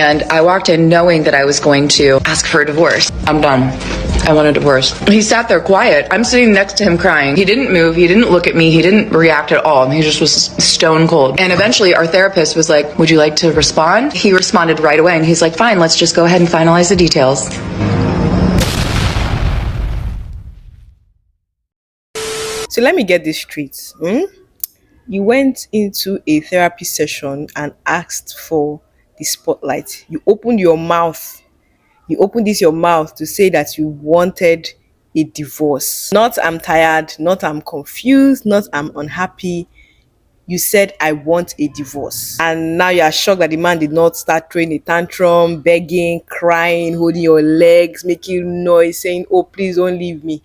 And I walked in knowing that I was going to ask for a divorce. I'm done. I want a divorce. He sat there quiet. I'm sitting next to him crying. He didn't move. He didn't look at me. He didn't react at all. He just was stone cold. And eventually our therapist was like, would you like to respond? He responded right away and he's like, fine, let's just go ahead and finalize the details. So let me get this straight. You went into a therapy session and asked for the spotlight. You opened your mouth. You opened your mouth to say that you wanted a divorce. Not I'm tired, not I'm confused, not I'm unhappy. You said I want a divorce. And now you are shocked that the man did not start throwing a tantrum, begging, crying, holding your legs, making noise, saying, oh, please don't leave me.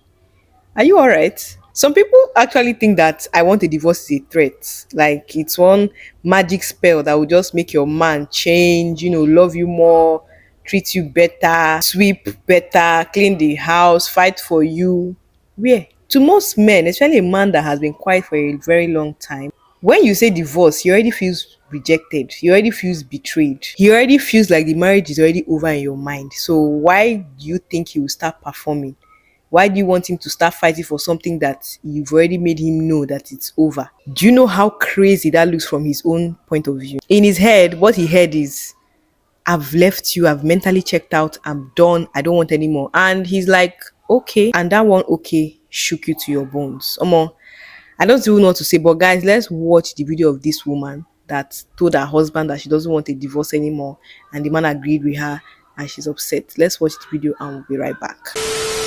Are you all right? Some people actually think that I want a divorce is a threat. Like it's one magic spell that will just make your man change, love you more, treat you better, sweep better, clean the house, fight for you. Where? To most men, especially a man that has been quiet for a very long time, when you say divorce, he already feels rejected. He already feels betrayed. He already feels like the marriage is already over in your mind. So why do you think he will start performing? Why do you want him to start fighting for something that you've already made him know that it's over? Do you know how crazy that looks from his own point of view? In his head, what he heard is, I've left you, I've mentally checked out, I'm done, I don't want any more. And he's like, okay. And that one okay shook you to your bones. I don't even know what to say, but guys, let's watch the video of this woman that told her husband that she doesn't want a divorce anymore. And the man agreed with her and she's upset. Let's watch the video and we'll be right back.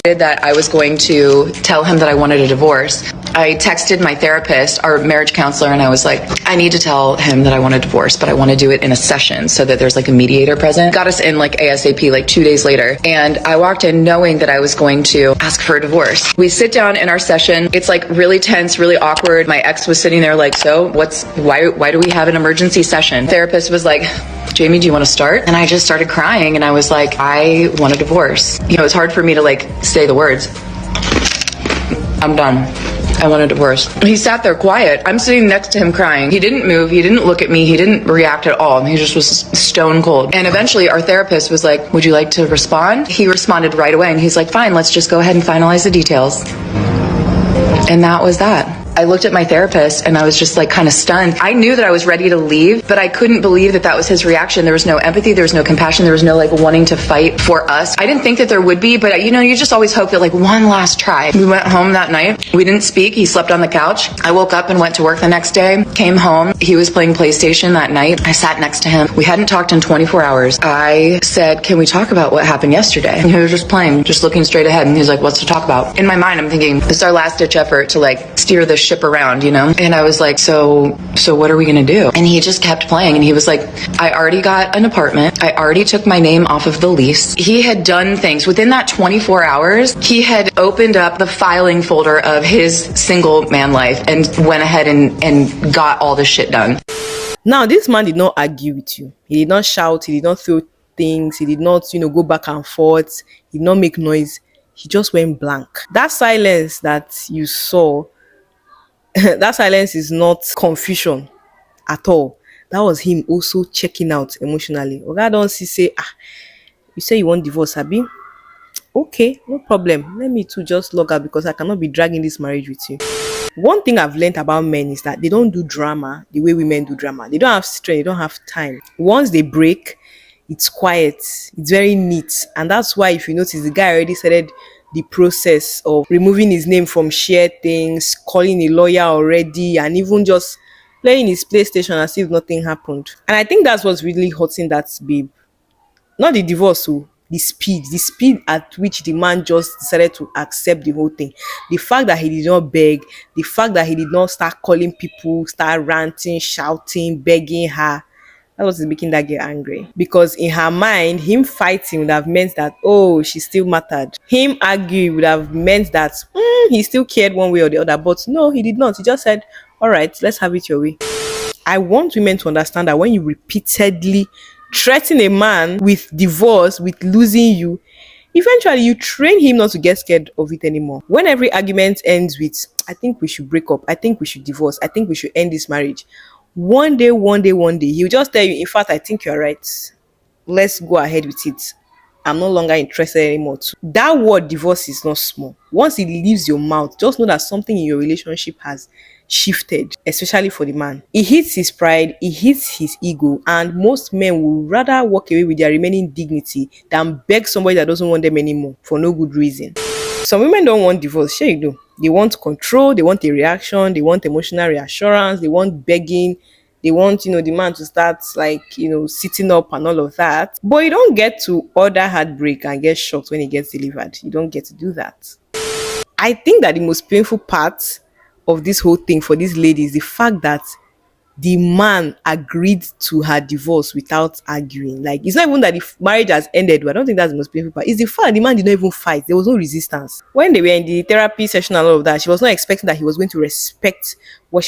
That I was going to tell him that I wanted a divorce. I texted my therapist, our marriage counselor, and I was like, I need to tell him that I want a divorce, but I want to do it in a session so that there's like a mediator present. Got us in like ASAP, like 2 days later. And I walked in knowing that I was going to ask for a divorce. We sit down in our session. It's like really tense, really awkward. My ex was sitting there like, so why do we have an emergency session? Therapist was like, Jamie, do you want to start? And I just started crying and I was like, I want a divorce. It's hard for me to like say the words. I'm done. I want a divorce. He sat there quiet. I'm sitting next to him crying. He didn't move. He didn't look at me. He didn't react at all. He just was stone cold. And eventually our therapist was like, would you like to respond? He responded right away and he's like, fine, let's just go ahead and finalize the details. And that was that. I looked at my therapist and I was just like kind of stunned. I knew that I was ready to leave, but I couldn't believe that that was his reaction. There was no empathy. There was no compassion. There was no like wanting to fight for us. I didn't think that there would be, but you just always hope that like one last try. We went home that night. We didn't speak. He slept on the couch. I woke up and went to work the next day, came home. He was playing PlayStation that night. I sat next to him. We hadn't talked in 24 hours. I said, can we talk about what happened yesterday? And he was just playing, just looking straight ahead. And he's like, what's to talk about? In my mind, I'm thinking, this is our last ditch effort to like steer the ship around, And I was like, so what are we going to do? And he just kept playing. And he was like, I already got an apartment. I already took my name off of the lease. He had done things within that 24 hours. He had opened up the filing folder of his single man life and went ahead and got all this shit done. Now, this man did not argue with you. He did not shout. He did not throw things. He did not, go back and forth. He did not make noise. He just went blank. That silence that you saw, that silence is not confusion at all. That was him also checking out emotionally. Oga don't say, you say you want divorce, Abi? Okay, no problem. Let me too just log out because I cannot be dragging this marriage with you. One thing I've learned about men is that they don't do drama the way women do drama. They don't have strength. They don't have time. Once they break, it's quiet. It's very neat. And that's why if you notice, the guy already started the process of removing his name from shared things, calling a lawyer already, and even just playing his PlayStation as if nothing happened. And I think that's what's really hurting that babe. Not the divorce, the speed at which the man just decided to accept the whole thing. The fact that he did not beg, the fact that he did not start calling people, start ranting, shouting, begging her. That was making that girl angry. Because in her mind, him fighting would have meant that, she still mattered. Him arguing would have meant that he still cared one way or the other. But no, he did not. He just said, all right, let's have it your way. I want women to understand that when you repeatedly threaten a man with divorce, with losing you, eventually you train him not to get scared of it anymore. When every argument ends with, I think we should break up, I think we should divorce, I think we should end this marriage, one day, he'll just tell you, in fact, I think you're right. let's go ahead with it. I'm no longer interested anymore. That word divorce is not small. Once it leaves your mouth, just know that something in your relationship has shifted, especially for the man. It hits his pride, it hits his ego, and most men will rather walk away with their remaining dignity than beg somebody that doesn't want them anymore for no good reason. Some women don't want divorce, sure you do. They want control, they want a reaction, they want emotional reassurance, they want begging, they want, the man to start like, sitting up and all of that. But you don't get to order heartbreak and get shocked when it gets delivered. You don't get to do that. I think that the most painful part of this whole thing for this lady is the fact that the man agreed to her divorce without arguing. Like, it's not even that the marriage has ended. But I don't think that's the most painful part. It's the fact that the man did not even fight. There was no resistance. When they were in the therapy session and all of that, she was not expecting that he was going to respect what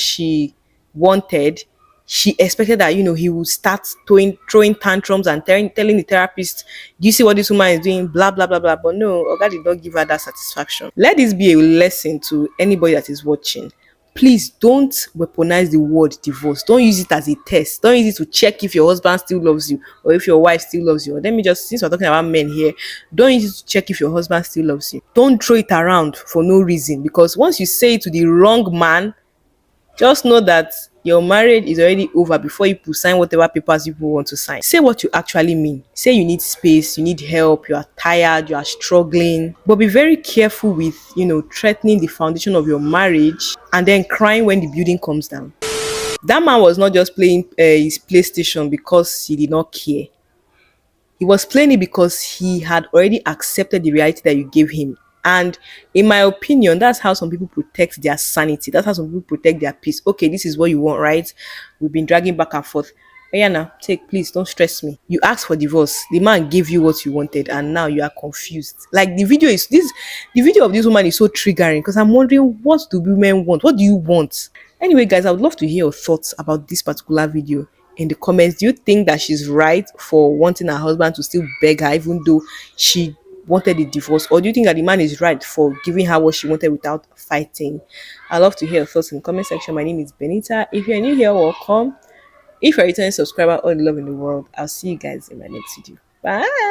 she wanted. She expected that, he would start throwing tantrums and telling the therapist, do you see what this woman is doing? Blah, blah, blah, blah. But no, Oga did not give her that satisfaction. Let this be a lesson to anybody that is watching. Please don't weaponize the word divorce. Don't use it as a test. Don't use it to check if your husband still loves you or if your wife still loves you. Let me just, since we're talking about men here, don't use it to check if your husband still loves you. Don't throw it around for no reason, because once you say it to the wrong man, just know that your marriage is already over before you sign whatever papers you want to sign. Say what you actually mean. Say you need space, you need help, you are tired, you are struggling. But be very careful with, threatening the foundation of your marriage and then crying when the building comes down. That man was not just playing his PlayStation because he did not care. He was playing it because he had already accepted the reality that you gave him. And in my opinion, that's how some people protect their sanity. That's how some people protect their peace. Okay, this is what you want, right? We've been dragging back and forth. Ayana, take, please, don't stress me. You asked for divorce. The man gave you what you wanted, and now you are confused. Like, the video of this woman is so triggering, because I'm wondering, what do women want? What do you want? Anyway, guys, I would love to hear your thoughts about this particular video in the comments. Do you think that she's right for wanting her husband to still beg her even though she wanted a divorce, or do you think that the man is right for giving her what she wanted without fighting? I'd love to hear your thoughts in the comment section. My name is Benita. If you're new here, welcome. If you're a returning subscriber, all the love in the world. I'll see you guys in my next video. Bye.